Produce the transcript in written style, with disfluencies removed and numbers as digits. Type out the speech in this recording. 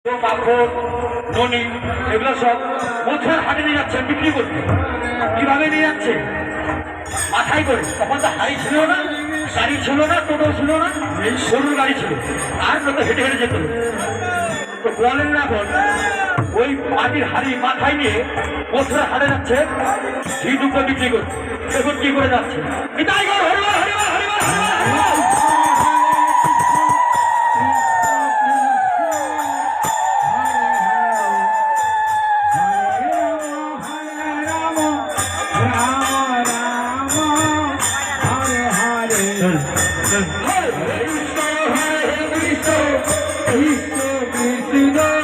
মাখন ননি এগুলো সব বছর হাটে নিয়ে যাচ্ছে বিক্রি করতে। কিভাবে নিয়ে যাচ্ছে? মাথায় করে। তখন তো হাড়ি ছিল না, গাড়ি ছিল না, টোটো ছিল না, এই সরুর গাড়ি ছিল, আর কত হেঁটে হেঁটে যেত। তো বলেন না এখন ওই মাটির হাড়ি মাথায় নিয়ে বছর হাটে যাচ্ছে ঘি দুটো বিক্রি করতে। দেখুন কি করে যাচ্ছে। Krishna